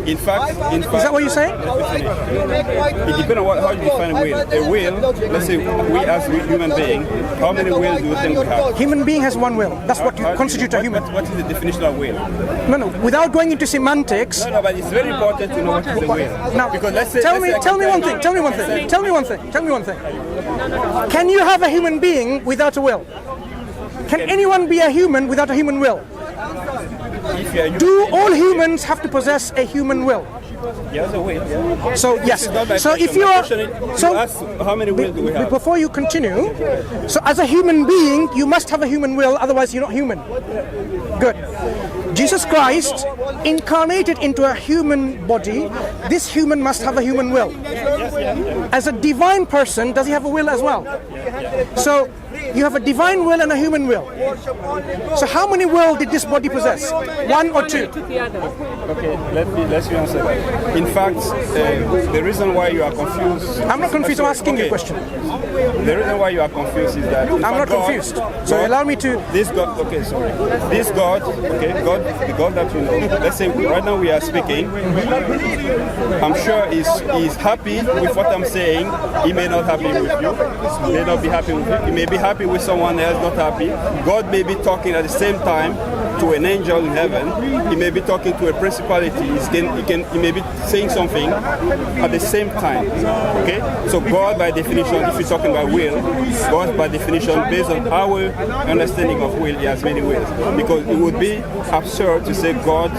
In fact, Is that what you're saying? it depends on how you define a will. A will, let's say we as human beings, how many wills do you think we have? Human being has one will. That's what constitutes a human. What is the definition of will? No. Without going into semantics. No, but it's very important to know what is a will. Now, because let's say, tell me one thing. Can you have a human being without a will? Can anyone be a human without a human will? Do all humans have to possess a human will? Yes, a will. Yeah. So yes. So if you are, so how many wills do we have? Before you continue, so as a human being, you must have a human will. Otherwise, you're not human. Good. Jesus Christ incarnated into a human body. This human must have a human will. As a divine person, does he have a will as well? So you have a divine will and a human will. So how many will did this body possess? One or two? Okay, let's be answer. In fact, the reason why you are confused. I'm not confused. I'm asking you a question. The reason why you are confused is that I'm not confused. So allow me to. This God. Okay, sorry. This God. Okay, God. The God that you know. Let's say right now we are speaking. I'm sure he's happy with what I'm saying. He may not happy with you. He may not be happy with you. He may be happy with someone else not happy. God may be talking at the same time to an angel in heaven. He may be talking to a principality. He may be saying something at the same time. Okay? So God by definition, if you're talking about will, God by definition, based on our understanding of will, he has many wills. Because it would be absurd to say God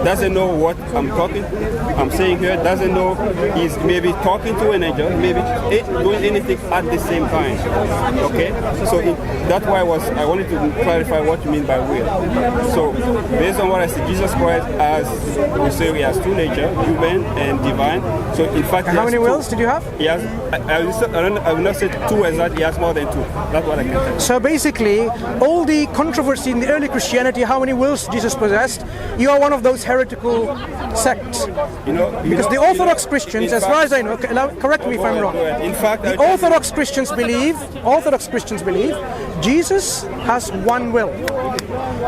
doesn't know what I'm saying here, doesn't know he's maybe talking to an angel, maybe doing anything at the same time. Okay? So that's why I wanted to clarify what you mean by will. So based on what I said, Jesus Christ has, we say he has two natures, human and divine. So in fact, how many wills did you have? He has. I will not say two exactly. He has more than two. That's what I can tell you. So basically, all the controversy in the early Christianity, how many wills Jesus possessed, you are one of those heretical sects. Because the Orthodox Christians, as far as I know, correct me if I'm wrong. In fact, the Orthodox Christians believe Jesus has one will.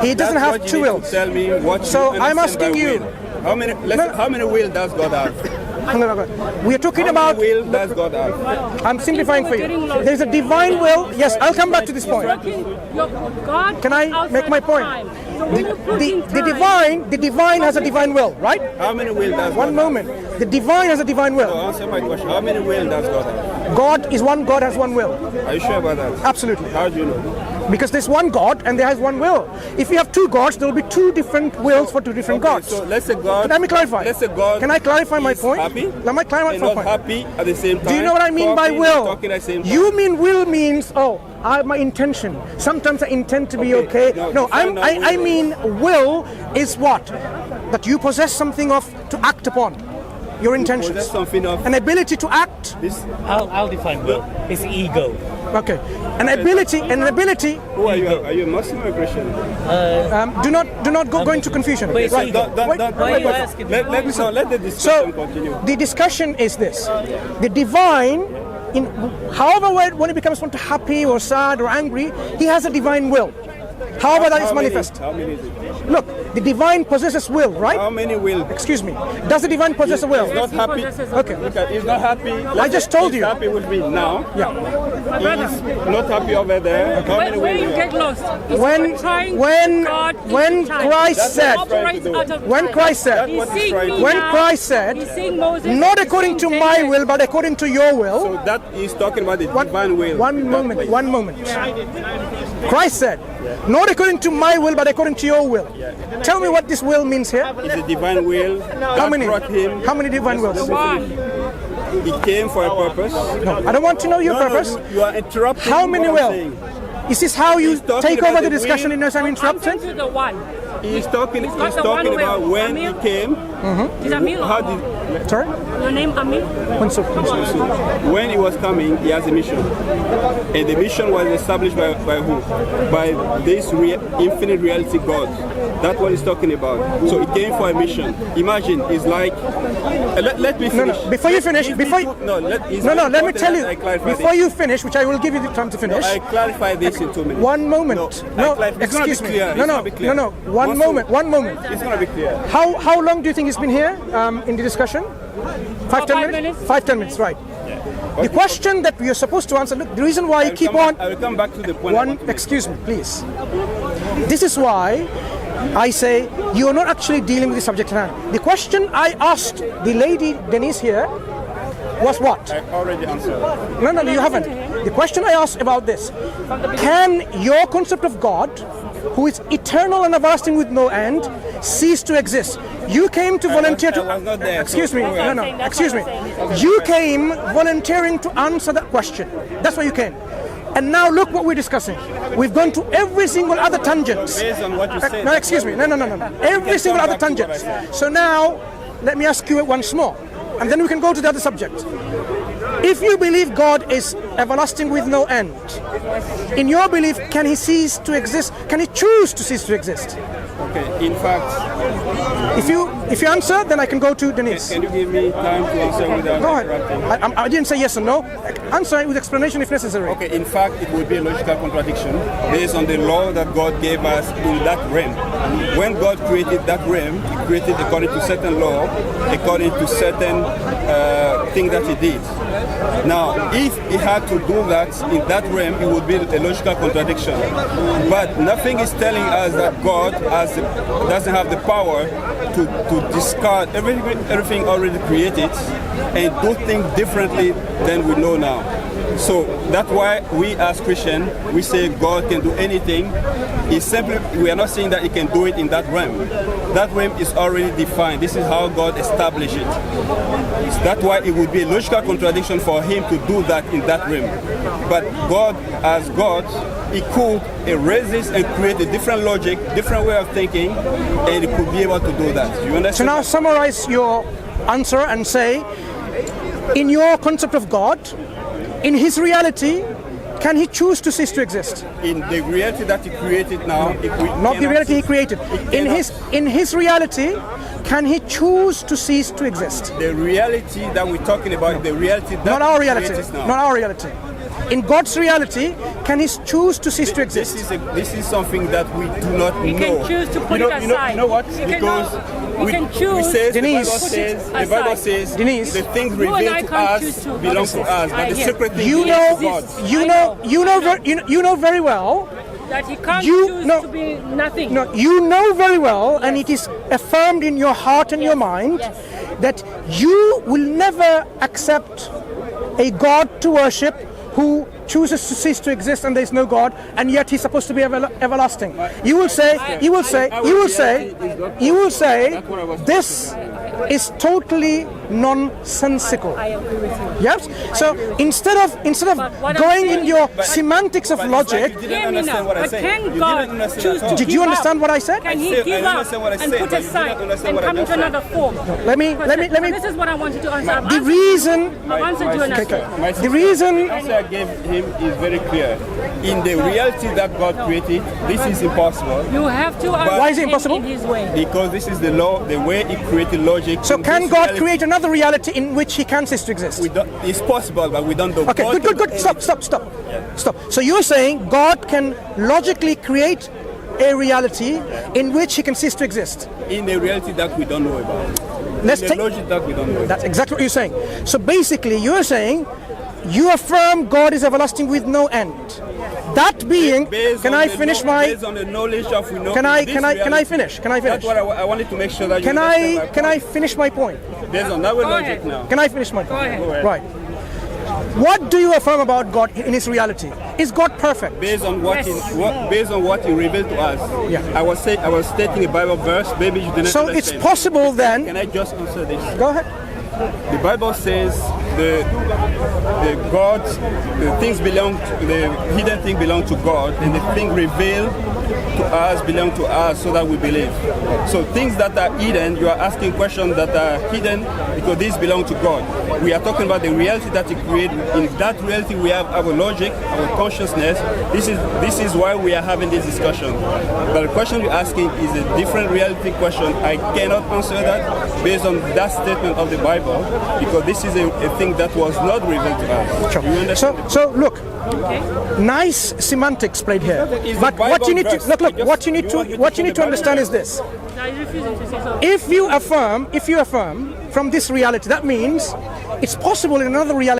He doesn't have two wills. Tell me what. So I'm asking you. How many will does God have? We are talking about. How many will does God have? I'm simplifying for you. There's a divine will. Yes, I'll come back to this point. Can I make my point? The divine has a divine will, right? How many will does God have? One moment. The divine has a divine will. So answer my question. How many will does God have? God is one. God has one will. Are you sure about that? Absolutely. How do you know? Because there's one God and there has one will. If you have two gods, there will be two different wills for two different gods. So let's say God. Let me clarify. Let's say God. Can I clarify my point? Happy? Let me clarify my point. Happy at the same time. Do you know what I mean by will? Talking at the same time. You mean will means my intention. Sometimes I intend to be okay. No, I mean will is what? That you possess something to act upon. Your intentions. Possess something of an ability to act. I'll define will. It's ego. Okay. An ability. Who are you? Are you a Muslim or a Christian? Do not go into confusion. Wait, right. why are you asking? Let the discussion continue. The discussion is this: the divine, however when it becomes happy or sad or angry, he has a divine will. However that is manifest. How many is it? Look, the divine possesses will, right? How many will? Excuse me. Does the divine possess a will? He's not happy. Okay. He's not happy. I just told you. He's happy with me now. Yeah. He's not happy over there. How many Where will you get lost? When Christ said, not according to my will, but according to your will. So that is talking about the divine will. One moment. Christ said, not according to my will, but according to your will. Tell me what this will means here. It's a divine will. How many divine wills? He came for a purpose. No, I don't want to know your purpose. No, you are interrupting. How many will? Is this how you take over the discussion in I'm interrupting? He's talking about when he came. Is Amil? Sorry? Your name Amil? Mansur. When he was coming, he has a mission. And the mission was established by who? By this infinite reality God. That's what he's talking about. So he came for a mission. Imagine, it's like... let me finish. No, before you finish... let me tell you. Before you finish, which I will give you the time to finish. No, I clarify this in 2 minutes. One moment. Excuse me. No. One One moment. It's going to be clear. How long do you think he's been here in the discussion? 5-10 minutes? 5-10 minutes, right. The question that we are supposed to answer, look, the reason why you keep on... I will come back to the point. Excuse me, please. This is why I say you are not actually dealing with the subject at hand. The question I asked the lady Denise here was what? I already answered. No, you haven't. The question I asked about this, can your concept of God, who is eternal and everlasting with no end, cease to exist? You came to volunteer to... I was not there. Excuse me, excuse me. That's You came volunteering to answer that question. That's why you came. And now look what we're discussing. We've gone to every single other tangent. Based on what you said. No, excuse me. No. Every single other tangent. So now, let me ask you once more. And then we can go to the other subject. If you believe God is everlasting with no end, in your belief, can he cease to exist? Can he choose to cease to exist? Okay, in fact... If you answer, then I can go to Denise. Can you give me time to answer without Go interrupting? ahead. I didn't say yes or no. Answer it with explanation if necessary. Okay, in fact, it would be a logical contradiction based on the law that God gave us in that realm. When God created that realm, he created according to certain law, according to certain thing that he did. Now, if he had to do that in that realm, it would be a logical contradiction. But nothing is telling us that God doesn't have the power to discard everything already created and do things differently than we know now. So that's why we as Christians, we say God can do anything. It's simply, we are not saying that he can do it in that realm. That realm is already defined. This is how God established it. That's why it would be a logical contradiction for him to do that in that realm. But God, as God, he could erase this and create a different logic, different way of thinking, and he could be able to do that. You understand? So now summarize your answer and say, in your concept of God, in his reality, can he choose to cease to exist? In the reality that he created now, not the reality he created. In his reality, can he choose to cease to exist? The reality that we're talking about, the reality that not our reality. Now. Not our reality. In God's reality, can he choose to cease to exist? This is something that we do not know. You can choose to put it aside. You know what? Because we can choose. Denise, the Bible says Denise, the things revealed to us belong to us, but the secret things belong to God. You know very well that he can't choose to be nothing. No, you know very well, and it is affirmed in your heart and your mind that you will never accept a God to worship who chooses to cease to exist and there is no God, and yet he's supposed to be everlasting. You will say, this is totally nonsensical. I agree with you. Yes. So instead of going in your semantics of logic, Hear me now. But can God choose to did you understand what I said? Can he give up and put aside and come into another form? Let me. This is what I wanted to answer. The reason. I've answered you enough. The reason. The answer I gave him is very clear. In the reality that God created, this is impossible. You have to why is it impossible? in his way. Because this is the law, the way he created logic. So can God create another reality in which he can cease to exist? It's possible, but we don't know. Okay, good. Stop. So you're saying God can logically create a reality in which he can cease to exist? In the reality that we don't know about. Logic that we don't know about. That's exactly what you're saying. So basically you're saying you affirm God is everlasting with no end. That being, can I finish my? Based on the knowledge of we know. Can I finish? That's what I wanted to make sure that. Can I finish my point? Based on that logic now. Can I finish my point? Go ahead. Right. What do you affirm about God in his reality? Is God perfect? Based on what he revealed to us. Yeah. I was stating a Bible verse. Maybe you didn't. So understand. it's possible then. Can I just answer this? Go ahead. The Bible says the gods, the things belong, the hidden thing belong to God, and the thing revealed to us belong to us, so that we believe. So things that are hidden, you are asking questions that are hidden because these belong to God. We are talking about the reality that He created. In that reality, we have our logic, our consciousness. This is why we are having this discussion. But the question you're asking is a different reality question. I cannot answer that based on that statement of the Bible, because this is a thing that was not revealed to us. Sure. You understand? So look, nice semantics played here. But what you need to Look. What you need to understand is this. I refusing to say so. If you affirm from this reality, that means it's possible in another reality